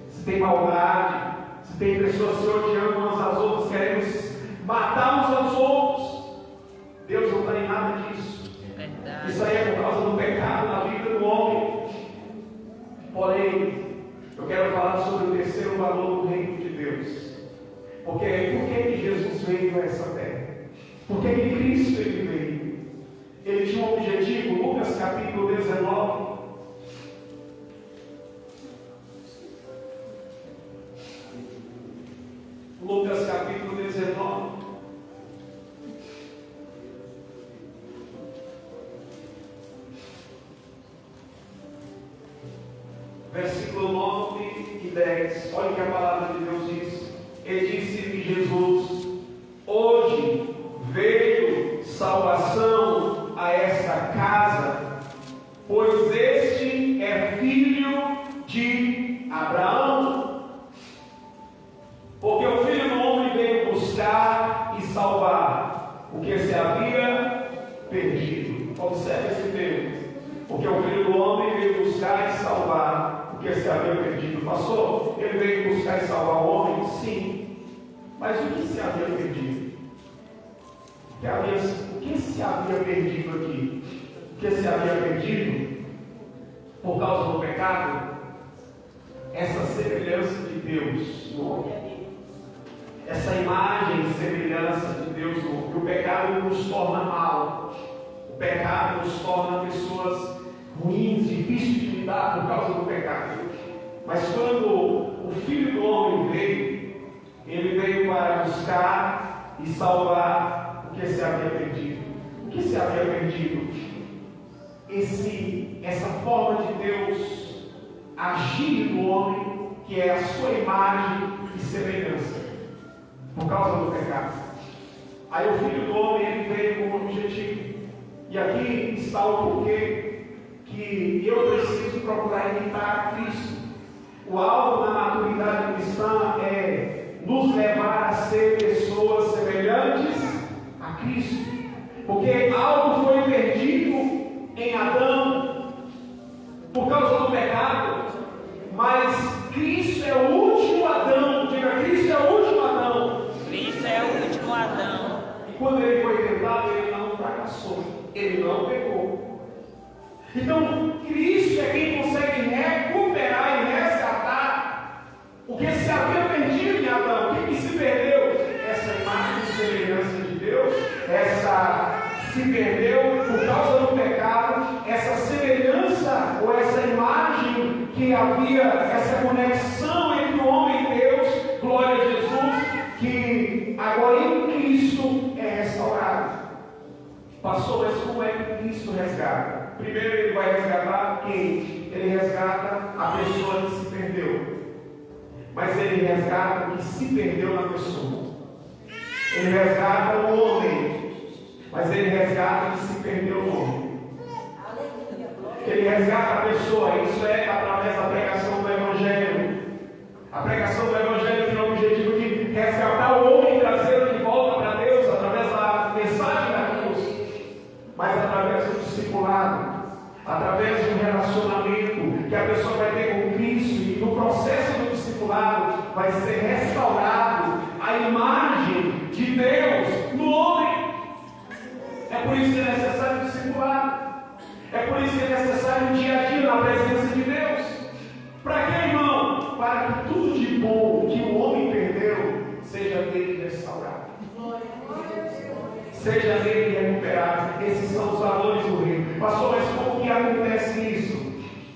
se tem maldade, se tem pessoas se odiando umas às outras, querendo matar uns aos outros, Deus não está em nada disso.
Verdade.
Isso aí é por causa do pecado na vida do homem. Porém, eu quero falar sobre o terceiro valor do reino de Deus. Porque por que Jesus veio a essa terra? Por que Cristo ele veio? Ele tinha um objetivo, Lucas capítulo 19. Lucas capítulo 19. Versículo 9 e 10. Olha o que a palavra de Deus diz. E disse-lhe Jesus: hoje veio salvação a esta casa, pois este é filho de Abraão. Porque o Filho do Homem veio buscar e salvar o que se havia perdido. Observe esse termo. Porque o Filho o que se havia perdido. Pastor, ele veio buscar e salvar o homem? Sim. Mas o que se havia perdido? O que se havia perdido aqui? O que se havia perdido por causa do pecado? Essa semelhança de Deus no homem. Essa imagem e semelhança de Deus no homem. O pecado nos torna mal. O pecado nos torna pessoas ruins, difíceis de lidar por causa do pecado. Mas quando o Filho do Homem veio, ele veio para buscar e salvar o que se havia perdido. O que se havia perdido? Essa forma de Deus agir no homem, que é a sua imagem e semelhança, por causa do pecado. Aí o Filho do Homem ele veio com um objetivo. E aqui está o porquê que eu preciso procurar imitar a Cristo. O alvo da maturidade cristã é nos levar a ser pessoas semelhantes a Cristo. Porque algo foi perdido em Adão por causa do pecado, mas Cristo é o último Adão. Diga, Cristo é o último Adão.
Cristo é o último Adão.
E quando ele foi tentado, ele não fracassou, ele não pecou. Então, Cristo é quem consegue recuperar e resgatar o que se havia perdido em Adão. O que se perdeu? Essa imagem e semelhança de Deus, se perdeu por causa do pecado, essa semelhança ou essa imagem que havia, essa conexão entre o homem e Deus, glória a Jesus, que agora em Cristo é restaurado. Pastor, mas como é que Cristo resgata? Primeiro ele vai resgatar quem? Ele resgata a pessoa que se perdeu. Mas ele resgata o que se perdeu na pessoa. Ele resgata o homem, mas ele resgata o que se perdeu no homem. Ele resgata a pessoa, isso é através da pregação do Evangelho. A pregação do Evangelho tem o objetivo de resgatar o homem e trazê-lo de volta para Deus através da mensagem da cruz, mas através do discipulado, através de um relacionamento que a pessoa vai ter com Cristo, e no processo do discipulado vai ser restaurado a imagem de Deus no homem. É por isso que é necessário discipulado. É por isso que é necessário um dia a dia na presença de Deus. Para quê, irmão? Para que tudo de bom que o homem perdeu seja nele restaurado, seja nele recuperado. Esses são os valores do reino. Pastor, mas como que acontece isso?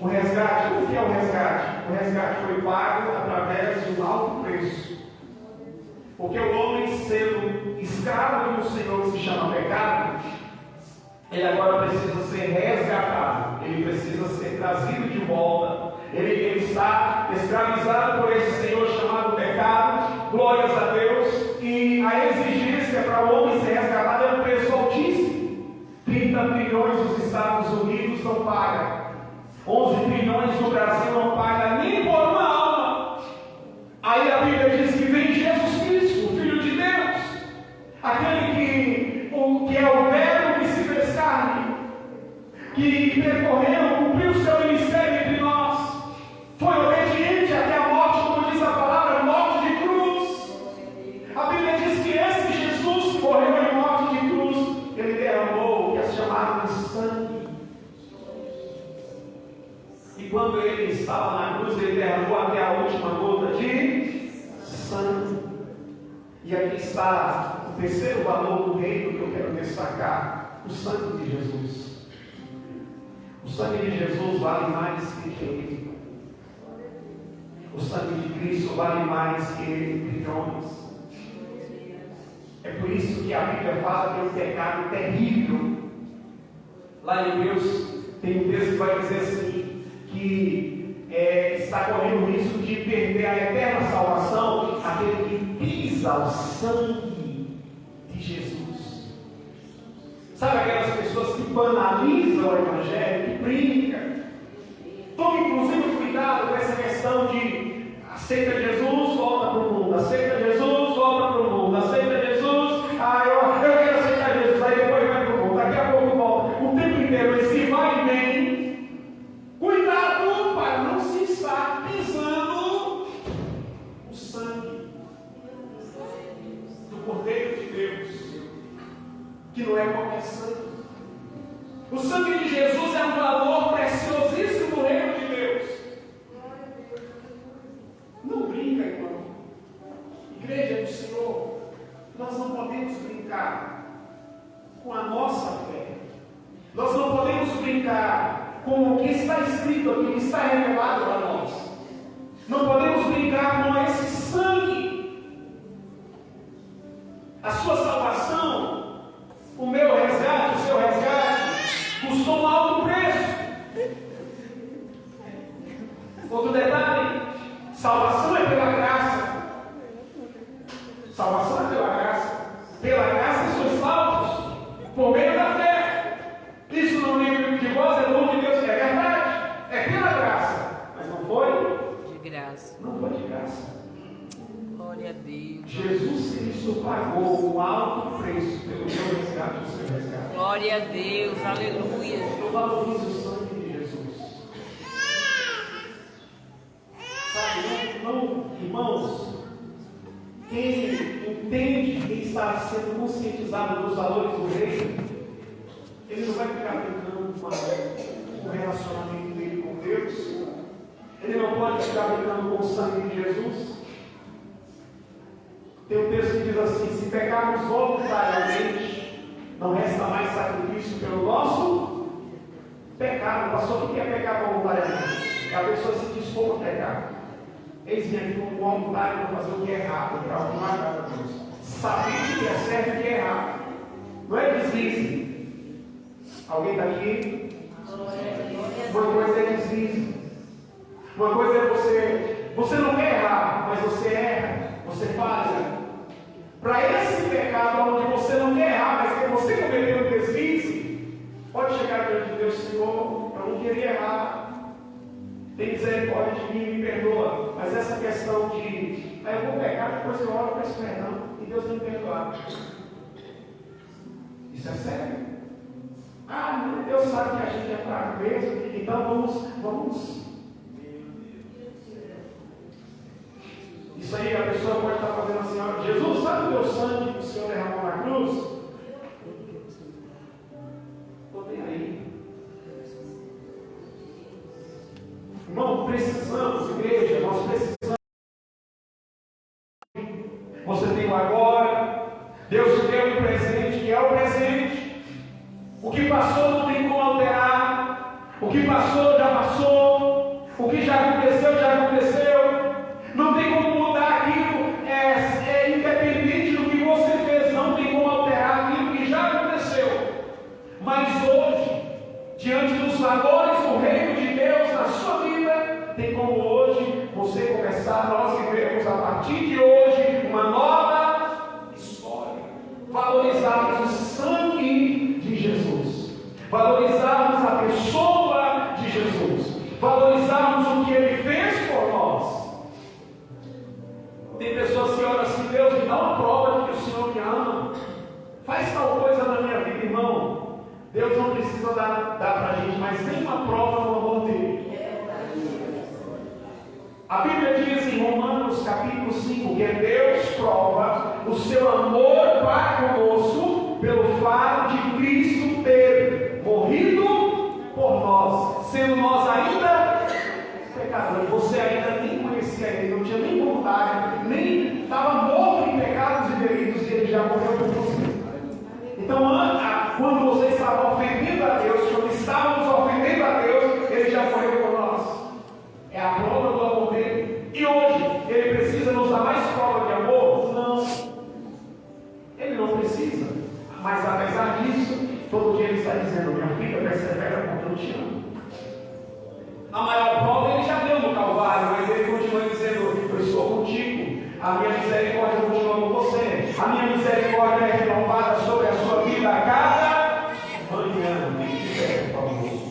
O resgate, o que é o resgate? O resgate foi pago através de um alto preço. Porque o homem, sendo escravo de um Senhor que se chama pecado, ele agora precisa ser resgatado, ele precisa ser trazido de volta. Ele está escravizado por esse Senhor chamado pecado, glórias a Deus, e a exigência para o homem ser resgatado é um preço altíssimo. 30 trilhões dos Estados Unidos não pagam, 11 trilhões do Brasil não paga nem por uma alma. Aí a Bíblia diz que vem Jesus Cristo, o Filho de Deus, aquele que é o Verbo que se fez carne, que percorreu, cumpriu o seu ministério entre nós, foi obediente até a morte, como diz a palavra, morte de cruz. A Bíblia diz que esse Jesus que morreu em morte de cruz, ele derramou o que é chamado de sangue. E quando ele estava na cruz, ele derramou até a última gota de sangue. E aqui está o terceiro valor do reino que eu quero destacar: o sangue de Jesus. O sangue de Jesus vale mais que dinheiro. O sangue de Cristo vale mais que trilhões. É por isso que a Bíblia fala que é um pecado terrível. Lá em Hebreus tem um texto que vai dizer assim, que está correndo o risco de perder a eterna salvação aquele que pisa o sangue de Jesus. Sabe aquelas pessoas que banalizam o Evangelho, que brincam? Tome inclusive cuidado com essa questão de aceita Jesus, volta para o mundo, aceita Jesus, volta para o mundo, aceita Jesus, eu quero aceitar Jesus, aí depois vai para o mundo, daqui a pouco volta, o tempo inteiro esse vai e vem. Cuidado para não se estar de Jesus é um valor preciosíssimo no reino de Deus. Não brinca, irmão. Igreja do Senhor, nós não podemos brincar com a nossa fé. Nós não podemos brincar com o que está escrito aqui, que está revelado para nós. Não podemos brincar com esse sangue. A sua salvação, o meu resgate, o seu resgate, custou um alto preço. Outro detalhe: salvação é pela graça. Salvação é pela graça. Pela graça sois salvos, por meio da fé. Isso não vem de vós, é dom de Deus, é verdade. É pela graça. Mas não foi
De graça.
Não foi de graça.
Glória a Deus.
Jesus Cristo pagou um alto preço pelo meu resgate e o seu resgate.
Glória a Deus. Aleluia.
Eu valorizo o sangue de Jesus. Sabe, não, irmãos, quem entende, quem está sendo conscientizado dos valores do reino, ele não vai ficar brincando com o relacionamento dele com Deus. Ele não pode ficar brincando com o sangue de Jesus. Tem um texto que diz assim: se pecarmos voluntariamente, não resta mais sacrifício pelo nosso pecado. Pastor, o que é pecar voluntariamente? É a pessoa se dispor a pecar. Eis-me aqui como voluntário para fazer o que é errado, para honrar a Deus. Sabendo que é certo e que é errado. Não é deslize. Alguém está aqui? Uma coisa é deslize. Uma coisa é você não quer errar, mas você erra, você falha. Para esse pecado onde você não quer errar, mas que você cometeu um deslize, pode chegar diante de Deus: Senhor, eu não queria errar. Tem misericórdia de mim, me perdoa. Mas essa questão de eu vou pecar, depois eu oro, peço perdão, e Deus não me perdoar. Isso é sério? Deus sabe que a gente é fraco mesmo, então vamos. Isso aí, a pessoa pode estar fazendo assim: ó, Jesus, sabe o meu sangue que o Senhor derramou na cruz? Estou bem aí. Irmão, precisamos, igreja, nós precisamos. Você tem o agora, Deus te deu um presente, que é o presente. O que passou não tem como alterar. O que passou já passou. O que já aconteceu, já aconteceu. Não tem como mudar aquilo. É independente do que você fez. Não tem como alterar aquilo que já aconteceu. Mas hoje, diante dos valores do reino de Deus na sua vida, tem como hoje você começar. Nós vivemos a partir de hoje uma nova história. Valorizarmos o sangue de Jesus, valorizarmos a pessoa de Jesus, valorizarmos o que Ele fez por nós. Tem pessoas que oram assim: Deus, me dá uma prova de que o Senhor me ama, faz tal coisa na minha vida. Irmão, Deus não precisa dar para a gente mais nenhuma prova no amor dele. A Bíblia diz em Romanos capítulo 5 que Deus prova o seu amor para conosco pelo fato de Cristo ter morrido por nós, sendo nós ainda pecadores. Você ainda nem conhecia Ele, não tinha nem vontade, nem estava morto em pecados e delitos, e Ele já morreu por você. Então, quando você estava ofendendo a Deus, quando estávamos ofendendo a Deus, Ele já morreu por nós. É a prova do amor dele. E hoje, Ele precisa nos dar mais prova de amor? Não. Ele não precisa. Mas apesar disso, todo dia Ele está dizendo: minha filha, persevera porque eu te amo. A maior prova Ele já deu no Calvário, mas Ele continua dizendo: eu estou contigo. A minha misericórdia continua com você. A minha misericórdia é renovada sobre a sua vida a cada manhã. Fique de pé, por favor.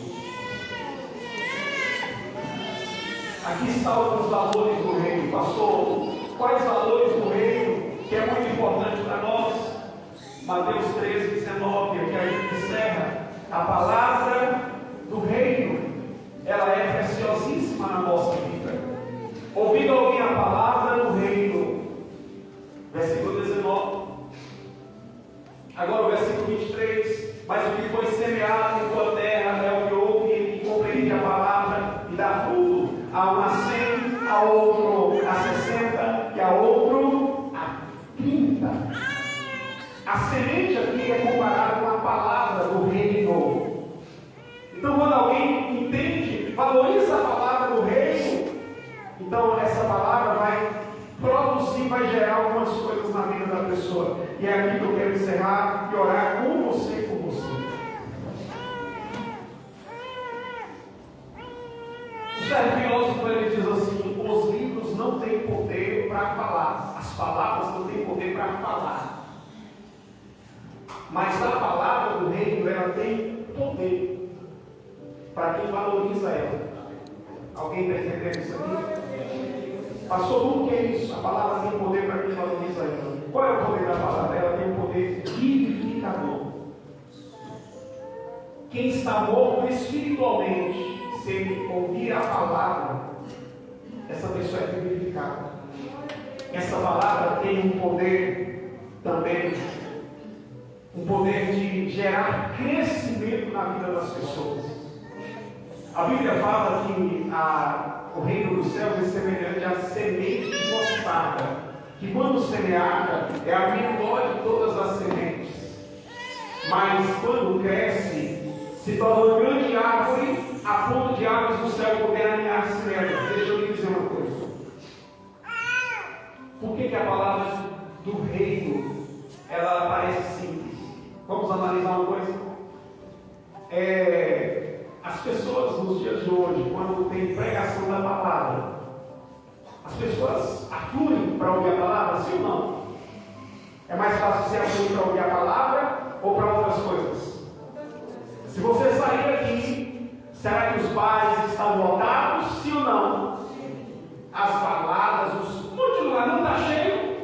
Aqui estão os valores do reino. Pastor, quais valores do reino que é muito importante para nós? Mateus 13:19, aqui a gente encerra. A palavra do reino, ela é preciosíssima na nossa vida. Ouvindo alguém a palavra do reino, versículo 19. Agora o versículo 23. Mas o que foi semeado em tua terra é a outro a 60 e a outro a 30. A semente aqui é comparada com a palavra do reino. Então, quando alguém entende, valoriza a palavra do reino, então essa palavra vai produzir, vai gerar algumas coisas na vida da pessoa. E é aqui que eu quero encerrar e orar com você e com você. O certo filósofo ele diz assim: os livros não têm poder para falar, as palavras não têm poder para falar, mas a palavra do reino ela tem poder para quem valoriza ela. Alguém está entendendo isso aqui? Pastor, como que é isso? A palavra tem poder para quem valoriza ela. Qual é o poder da palavra? Ela tem um poder vivificador. Quem está morto espiritualmente, se ele ouvir a palavra, essa pessoa é vivificada. Essa palavra tem um poder também, um poder de gerar crescimento na vida das pessoas. A Bíblia fala que o reino dos céus é semelhante à semente de mostarda, que quando semeada é a menor de todas as sementes, mas quando cresce, se torna uma grande árvore, a ponto de aves do céu poderem alinhar-se nela. Deixa eu lhe dizer uma coisa. Por que a palavra do reino ela parece simples? Vamos analisar uma coisa? As pessoas nos dias de hoje, quando tem pregação da palavra, as pessoas afluem para ouvir a palavra, sim ou não? É mais fácil você afluir para ouvir a palavra ou para outras coisas? Se você sair daqui, será que os bares estão lotados, sim ou não? As baladas, os continuar não está cheio?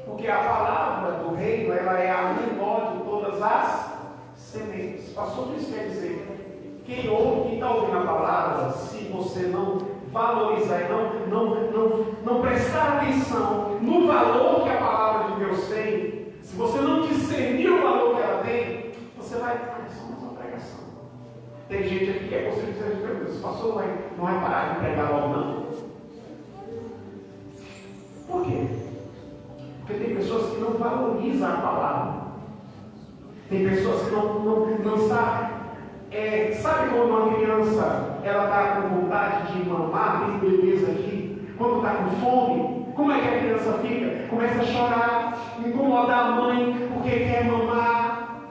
Porque a palavra do reino ela é a menor de todas as sementes. Pastor, isso quer dizer, quem ouve, quem está ouvindo a palavra, se você não valorizar e não prestar atenção no valor que a palavra de Deus tem, se você não discernir o valor que ela tem, você vai isso é uma pregação. Tem gente aqui que é possível dizer, meu Deus, pastor não vai parar de pregar logo não. Por quê? Porque tem pessoas que não valorizam a palavra. Tem pessoas que não estão. Sabe quando uma criança ela está com vontade de mamar, tem beleza aqui? Quando está com fome, como é que a criança fica? Começa a chorar, incomodar a mãe porque quer mamar,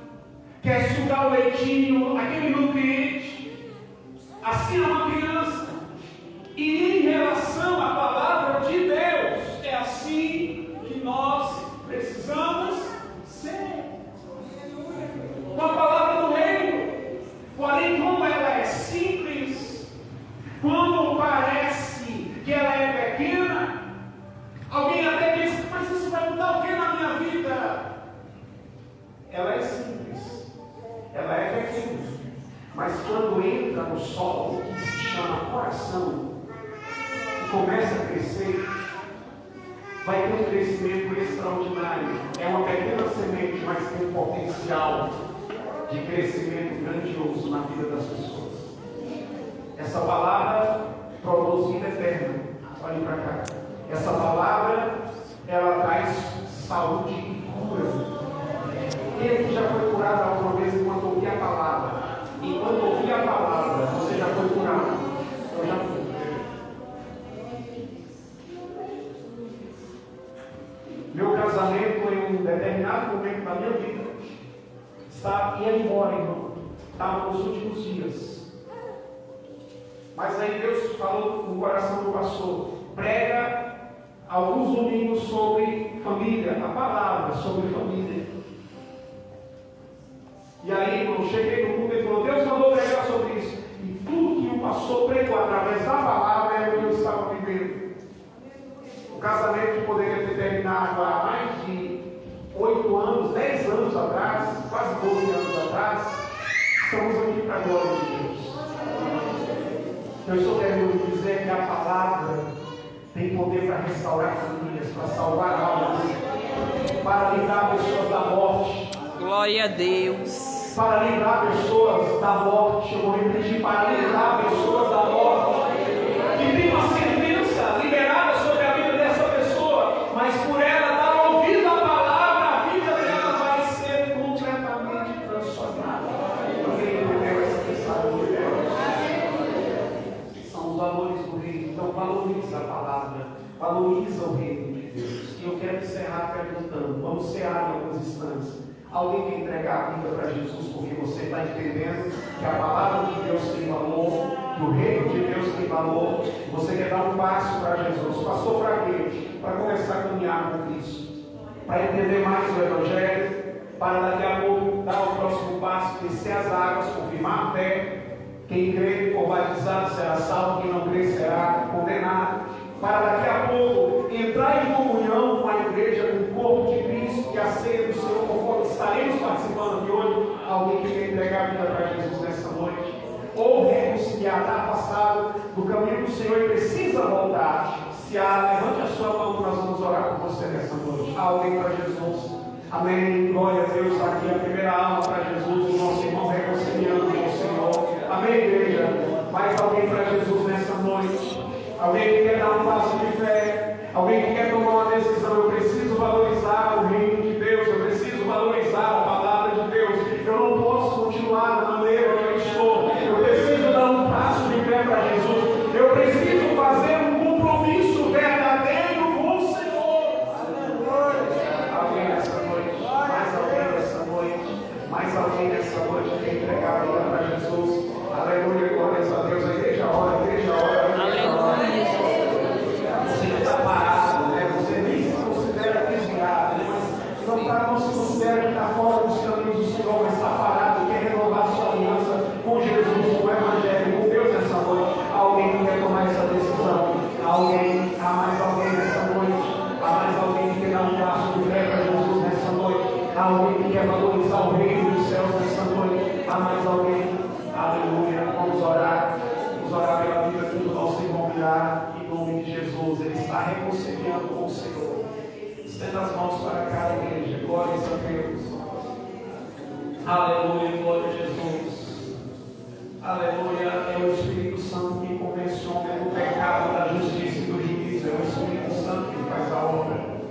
quer sugar o leitinho, aquele nutriente. Assim é uma criança. E em relação à palavra de Deus, é assim que nós precisamos ser. Com a palavra do reino. Porém, como ela é simples, quando parece que ela é pequena, alguém até diz, mas isso vai mudar o que na minha vida? Ela é simples, ela é pequena, mas quando entra no solo que se chama coração e começa a crescer, vai ter um crescimento extraordinário. É uma pequena semente, mas tem um potencial de crescimento grandioso na vida das pessoas. Essa palavra produz vida eterna. Olhem para cá. Essa palavra, ela traz saúde e cura. Quem já foi curado alguma vez enquanto ouvia a palavra? Enquanto ouvia a palavra, você já foi curado? Eu já fui. Meu casamento, em um determinado momento da minha vida, ia embora, irmão. Estava nos últimos dias. Mas aí Deus falou no coração do pastor: prega alguns domingos sobre família, a palavra sobre família. E aí, irmão, cheguei no culto e falou: Deus mandou pregar sobre isso. E tudo que o pastor pregou através da palavra era o que eu estava vivendo. O casamento poderia ter terminado há mais de 8 anos, 10 anos atrás, quase 12 anos atrás. Estamos aqui para a glória de Deus. Eu estou querendo dizer que a palavra tem poder para restaurar famílias, para salvar almas, para livrar pessoas da morte.
Glória a Deus.
Para livrar pessoas da morte, eu vou repetir, para livrar pessoas da valoriza a palavra, valoriza o reino de Deus. E eu quero encerrar perguntando, vamos cear em alguns instantes. Alguém quer entregar a vida para Jesus porque você está entendendo que a palavra de Deus tem valor, que o reino de Deus tem valor, você quer dar um passo para Jesus. Passou para quê? Para começar a caminhar com Cristo, para entender mais o Evangelho, para daqui a pouco dar o próximo passo, descer as águas, confirmar a fé. Quem crê for batizado será salvo, quem não crê será condenado. Para daqui a pouco entrar em comunhão com a igreja, com o corpo de Cristo, que a ceia do Senhor, conforme estaremos participando de hoje. Alguém que quer entregar a vida para Jesus nessa noite, ou reconciliar, está afastado do caminho do Senhor e precisa voltar. Se há, levante a sua mão que nós vamos orar por você nessa noite. Há alguém para Jesus? Amém. Glória a Deus. Aqui a primeira alma para Jesus, o nosso irmão reconciliando com o Senhor. Amém, igreja. Mais alguém para Jesus nessa noite? Alguém que quer dar um passo de fé? Alguém que quer tomar uma decisão? Eu preciso valorizar o reino de Deus. Eu preciso valorizar a palavra de Deus. Eu não posso continuar da maneira que eu estou. Eu preciso dar um passo de fé para Jesus. Eu preciso fazer um compromisso verdadeiro com o Senhor. Alguém nessa noite? Mais alguém nessa noite? Mais alguém nessa noite que entregar a vida para Jesus? Aleluia, glórias a Deus. A igreja ora, a igreja ora. Você está parado, né? Você nem se considera desviado, mas não se considera que está fora dos caminhos do Senhor, mas está parado, quer renovar sua aliança com Jesus, com o Evangelho, com Deus nessa noite. Alguém que quer tomar essa decisão? Alguém? Há mais alguém nessa noite? Há mais alguém que quer dar um passo de fé para Jesus nessa noite? Há alguém que quer valorizar o reino dos céus nessa noite? Há mais alguém? Aleluia. Vamos orar. Vamos orar pela vida aqui do nosso irmão Mirar, em nome de Jesus. Ele está reconciliando com o Senhor. Estenda as mãos para cá, igreja. Glórias a Deus. Aleluia. Glória a Jesus. Aleluia. É o Espírito